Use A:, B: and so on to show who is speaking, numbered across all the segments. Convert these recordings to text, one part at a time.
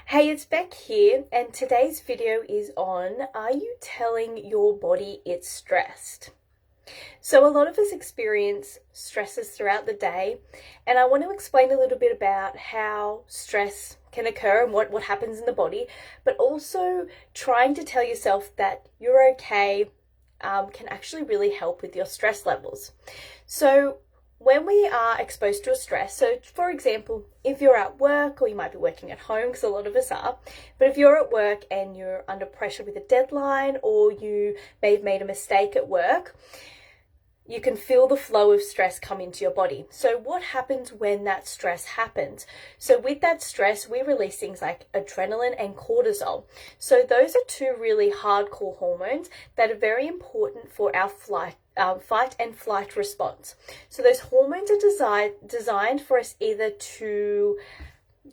A: Hey, it's Beck here, and today's video is on, are you telling your body it's stressed? So a lot of us experience stresses throughout the day, and I want to explain a little bit about how stress can occur and what happens in the body, but also trying to tell yourself that you're okay can actually really help with your stress levels. So when we are exposed to a stress, so for example, if you're at work, or you might be working at home, because a lot of us are, but if you're at work and you're under pressure with a deadline, or you may have made a mistake at work, you can feel the flow of stress come into your body. So what happens when that stress happens? So with that stress, we release things like adrenaline and cortisol. So those are two really hardcore hormones that are very important for our fight and flight response. So those hormones are designed for us either to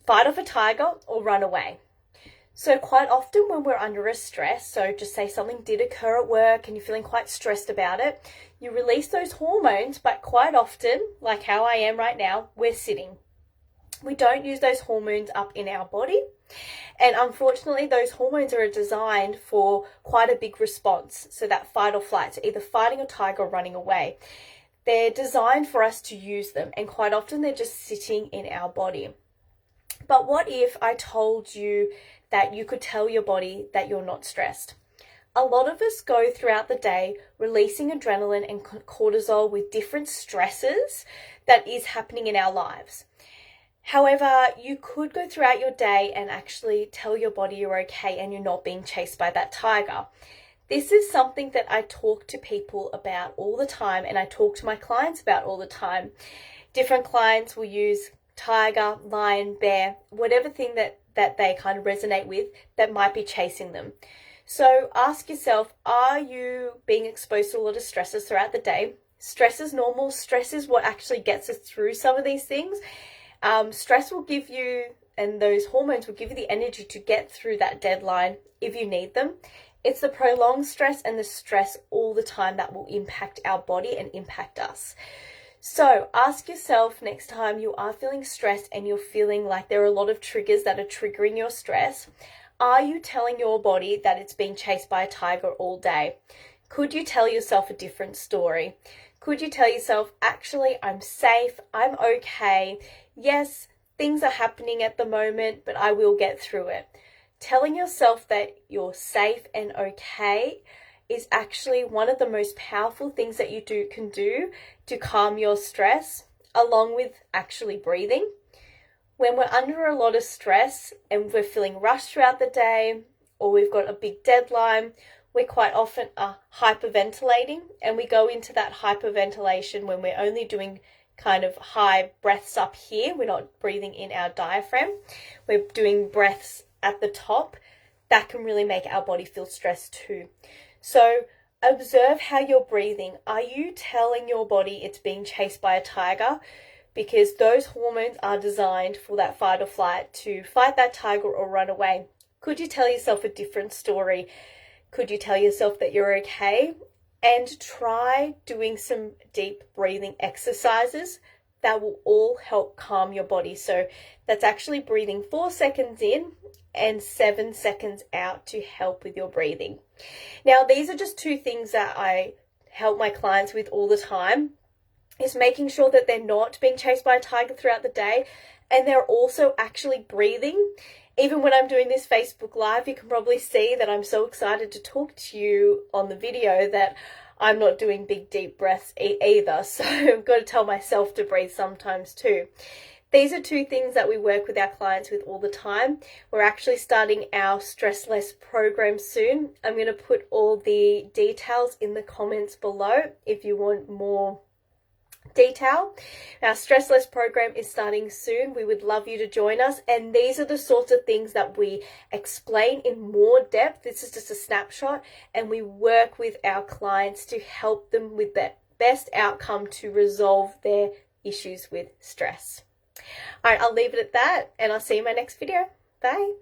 A: fight off a tiger or run away. So quite often when we're under a stress, so just say something did occur at work and you're feeling quite stressed about it, you release those hormones, but quite often, like how I am right now, we're sitting. We don't use those hormones up in our body. And unfortunately, those hormones are designed for quite a big response. So that fight or flight, so either fighting a tiger or running away. They're designed for us to use them, and quite often they're just sitting in our body. But what if I told you that you could tell your body that you're not stressed? A lot of us go throughout the day releasing adrenaline and cortisol with different stresses that is happening in our lives. However, you could go throughout your day and actually tell your body you're okay and you're not being chased by that tiger. This is something that I talk to people about all the time, and I talk to my clients about all the time. Different clients will use tiger, lion, bear, whatever thing that they kind of resonate with that might be chasing them. So ask yourself, are you being exposed to a lot of stresses throughout the day? Stress is normal. Stress is what actually gets us through some of these things. Stress will give you, and those hormones will give you the energy to get through that deadline if you need them. It's the prolonged stress and the stress all the time that will impact our body and impact us. So ask yourself next time you are feeling stressed and you're feeling like there are a lot of triggers that are triggering your stress, are you telling your body that it's being chased by a tiger all day? Could you tell yourself a different story? Could you tell yourself, actually, I'm safe, I'm okay, yes, things are happening at the moment, but I will get through it. Telling yourself that you're safe and okay is actually one of the most powerful things that you can do to calm your stress, along with actually breathing. When we're under a lot of stress and we're feeling rushed throughout the day, or we've got a big deadline, we quite often are hyperventilating, and we go into that hyperventilation when we're only doing kind of high breaths up here. We're not breathing in our diaphragm. We're doing breaths at the top. That can really make our body feel stressed too. So observe how you're breathing. Are you telling your body it's being chased by a tiger? Because those hormones are designed for that fight or flight, to fight that tiger or run away. Could you tell yourself a different story? Could you tell yourself that you're okay? And try doing some deep breathing exercises that will all help calm your body. So that's actually breathing 4 seconds in and 7 seconds out to help with your breathing. Now, these are just two things that I help my clients with all the time, is making sure that they're not being chased by a tiger throughout the day, and they're also actually breathing. Even when I'm doing this Facebook Live, you can probably see that I'm so excited to talk to you on the video that I'm not doing big deep breaths either. So I've got to tell myself to breathe sometimes too. These are two things that we work with our clients with all the time. We're actually starting our Stress Less program soon. I'm going to put all the details in the comments below if you want more detail. Our Stress Less program is starting soon. We would love you to join us, and these are the sorts of things that we explain in more depth. This is just a snapshot, and we work with our clients to help them with the best outcome to resolve their issues with stress. All right, I'll leave it at that, and I'll see you in my next video. Bye.